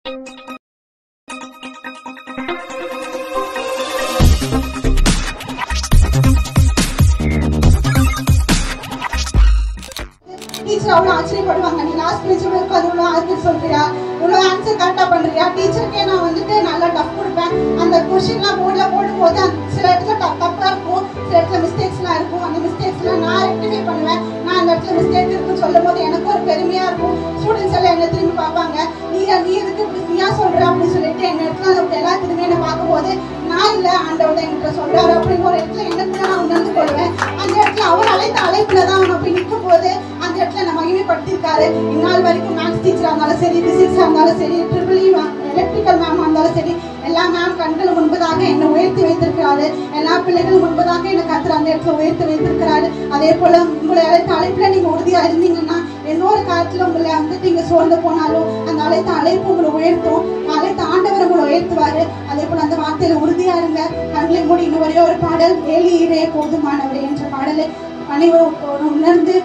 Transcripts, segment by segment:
Teacher அவ்வளோ ஆச்சரியப்படுவாங்க. நீ last பேஜில் அது இவ்வளோ ஆன்சர் சொல்றியா, இவ்வளோ ஆன்சர் கரெக்டாக பண்ணுறியா. டீச்சருக்கே நான் வந்துட்டு நல்லா டஃப் கொடுப்பேன். அந்த கொஷின்லாம் போர்டில் போடும்போது சில இடத்துல தப்பாக இருக்கும், சில இடத்துல மிஸ்டேக்ஸ்லாம் இருக்கும். அந்த மிஸ்டேக்ஸ்லாம் நான் ரெக்டிஃபை பண்ணுவேன். நான் அந்த இடத்துல மிஸ்டேக் இருக்குன்னு சொல்லும் போது எனக்கு ஒரு பெருமையாக இருக்கும். ஸ்டூடெண்ட்ஸ் எல்லாம் என்ன திரும்பி பார்ப்பாங்க, நீ எதுக்கு நீயா சொல்கிற அப்படின்னு சொல்லிட்டு எங்கள் இடத்துல எல்லா திரும்பி என்னை பார்க்கும்போது நான் இல்லை ஆண்டவர் என்கிட்ட சொல்கிறாரு அப்படின்னு ஒரு இடத்துல எனக்கு நான் உணர்ந்து கொள்வேன். அந்த இடத்துல அவர் அழைத்த அழைப்புல தான் அவன் அப்படி நிற்கும் போது அந்த இடத்துல நம்ம மகிமைப்படுத்திருக்காரு. இந்நாள் வரைக்கும் மேக்ஸ் டீச்சராக இருந்தாலும் சரி, பிசிக்ஸாக இருந்தாலும் சரி, ட்ரிபிள் எலக்ட்ரிக்கல் மேமாக இருந்தாலும் சரி, எல்லா மேம் கண்கள் முன்பதாக என்னை உயர்த்தி வைத்திருக்கிறாரு. எல்லா பிள்ளைகளும் முன்பதாக என்னை கத்துற அந்த இடத்துல உயர்த்தி வைத்திருக்கிறாரு. அதே போல உங்களை அழைத்த அழைப்புல நீங்க உறுதியா இருந்தீங்கன்னா எந்த ஒரு காலத்துல உங்களை வந்துட்டு நீங்க சோர்ந்து போனாலும் அந்த அழைத்த அழைப்பு உங்களை உயர்த்தும். அழைத்த ஆண்டவர் உங்களை உயர்த்துவாரு. அதே போல அந்த வார்த்தையில உறுதியா இருங்க. கண்களை மூடி இன்னும் ஒரே ஒரு பாடல், ஏலியிலே போதுமானவரே என்ற பாடலை அனைவரும் உணர்ந்து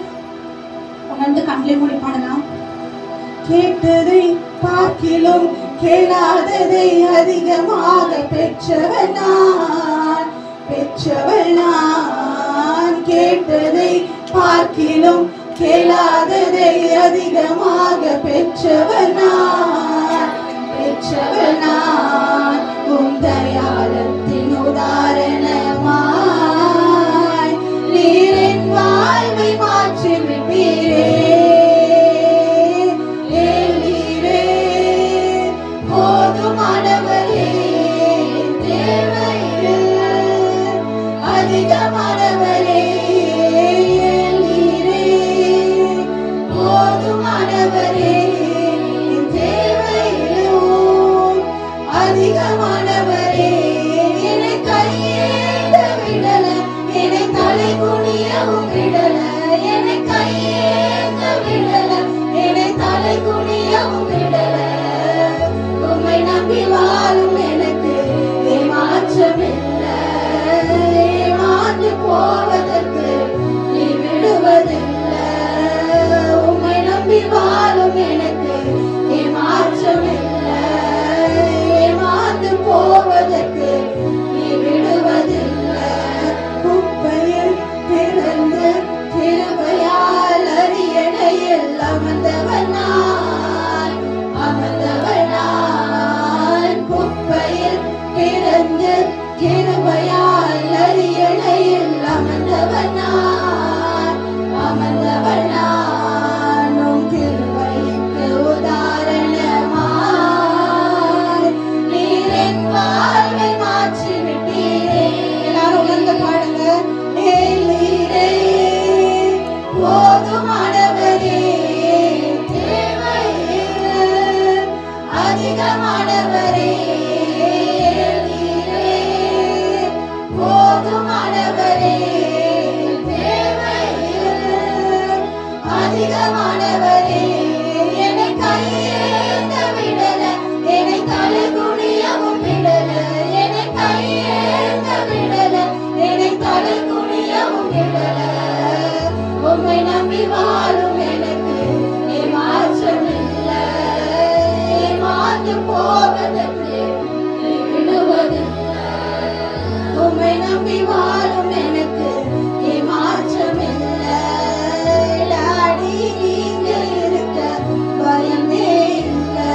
கண்களை மூடி பாடலாம். கேட்டதை பார்க்கிலும் கேளாததை அதிகமாக பெற்றவன் நான். கேட்டதை பார்க்கிலும் கேளாததை அதிகமாக பெற்றவன் நான். உம் தயாளத்தின் உதாரணமாய் நீரின் வாழ்வை மாற்றி விட்டீரே. போதுமானவரே தேவையில் அதிகமானவரே நீரே. போதுமானவரே தேவையிலும் அதிகமானவரே. என்னை கையேந்த விடல, என்னை தலை குனியவும் விடல. என்னை கையேந்த விடல, என்னை தலை குனியவும் விடல. உம்மை நம்பி வாழும் எனக்கு ஏமாற்றமில்லை. ஏமாந்து போவதற்கு நீ விடுவதில்லை. உம்மை நம்பி வாழும் எனக்கு ஏமாற்றமில்லை. ஏமாந்து போவதற்கு நீ விடுவதில்லை. குப்பையில் பிறந்து கிருபையால் அரியணையில் அமர்ந்தவன் நான். குப்பையில் பிறந்து கிருபையால் அரியணையில் அமர்ந்தவன் நான். உம் கிருபைக்கு உதாரணமாய் நீர் என் வாழ்வை மாற்றி விட்டீரே. எல்லாரும் உணர்ந்து பாடுங்க. ஏலியிலே போதுமானவரே தேவையில் அதிகமானவரே நீரே. போதுமானவரே தேவையில் அதிகமானவரே. என்னை கையேந்த விடல, என்னை தலை குனியவும் விடல. என்னை கையேந்த விடல, என்னை தலை குனியவும் விடல. உம்மை நம்பி வாழும் எனக்கு ஏமாற்றமில்லை. ஏமாந்து போவதற்கு நீ விடுவதில்லை. உம்மை நம்பி வாழும் எனக்கு ஏமாற்றமில்லை. டாடி நீங்க இருக்க பயமே இல்லை.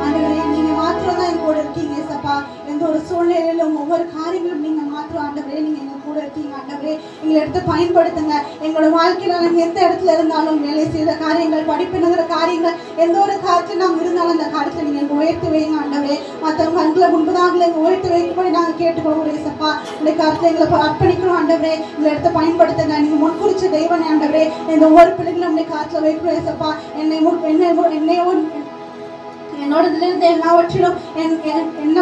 ஆண்டவரே நீங்க மாத்திரம் தான் எங்க கூட இருக்கீங்க சப்பா. எந்த ஒரு சூழ்நிலையிலும் ஒவ்வொரு காரியங்களும் நீங்க மாத்திரம் ஆண்டவரே நீங்க எங்க கூட இருக்கீங்க. ஆண்டவரே எங்களை எடுத்து பயன்படுத்துங்க. எங்களோட வாழ்க்கையில நாங்கள் எந்த இடத்துல இருந்தாலும் வேலை செய்த காரியங்கள், படிப்புங்கிற காரியங்கள், எந்த ஒரு காரியத்தில் நாங்கள் இருந்தாலும் அந்த காரியத்தில் நீங்கள் எங்கள் உயர்த்தி வைங்க ஆண்டவரே. மற்றவங்க கண்களை முன்பதாக எங்கள் உயர்த்தி வைக்கும்படி நாங்கள் கேட்டுக்கொள்கிறோம் சப்பா. இந்த காரியத்தில் எங்களை அர்ப்பணிக்கிறோம் ஆண்டவரே. எங்களை எடுத்து பயன்படுத்துங்க. நீங்கள் முன்குறிச்ச தெய்வனே ஆண்டவரே. இந்த ஒவ்வொரு பிள்ளைகளும் இந்த காரியத்தில் வைக்கிறோம் சப்பா. என்னோட இதிலிருந்து எல்லாவற்றிலும் என்ன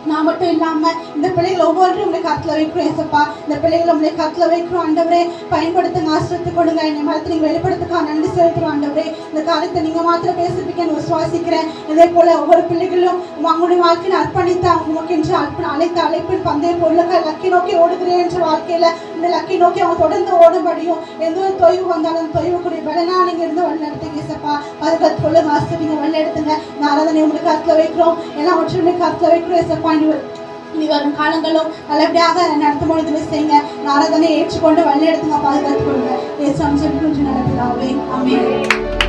நான் மட்டும் இல்லாமல் இந்த பிள்ளைகளை ஒவ்வொன்றும் உங்களை கருத்தில் வைக்கிறோம் ஏசப்பா. இந்த பிள்ளைகளை உங்களை கருத்தில் வைக்கிறோம் ஆண்டவரே. பயன்படுத்துங்க, ஆசிரியத்து கொடுங்க. என்னை மரத்தை நீங்கள் வெளிப்படுத்துக்காக நன்றி செலுத்துகிறோம் ஆண்டவரே. இந்த காரியத்தை நீங்கள் மாத்திரம் பேசிப்பிக்க நான் விசுவாசிக்கிறேன். இதே போல் ஒவ்வொரு பிள்ளைகளும் அவங்களுடைய வாழ்க்கையை அர்ப்பணித்து அவங்க என்று அழைத்த அழைப்பின் பந்தய பொருளுக்காக லக்கி நோக்கி ஓடுகிறேன் என்ற வாழ்க்கையில் இந்த லக்கி நோக்கி அவங்க தொடர்ந்து ஓடும்படியும் எந்த ஒரு தொய்வு வந்தாலும் தொய்வுக்குரிய பலனா நீங்கள் இருந்து வழி நடத்துங்க ஏசப்பா. பாதுகாத்து கொள்ளுங்க, ஆசிரியங்க, வழி எடுத்துங்க. இந்த ஆராதனை உங்களுக்கு கருத்துல வைக்கிறோம், எல்லாம் ஒற்றுமை கருத்துல வைக்கிறோம். ஏசப்பா இனி வரும் காலங்களும் நல்லபடியாக நடத்தும் பொழுது செய்யுங்க. ஆராதனை ஏற்றுக்கொண்டு வழி எடுத்துங்க, பாதுகாத்து கொள்ளுங்க. ஏசு அம்சம் நடப்பிதாவே. ஆமென்.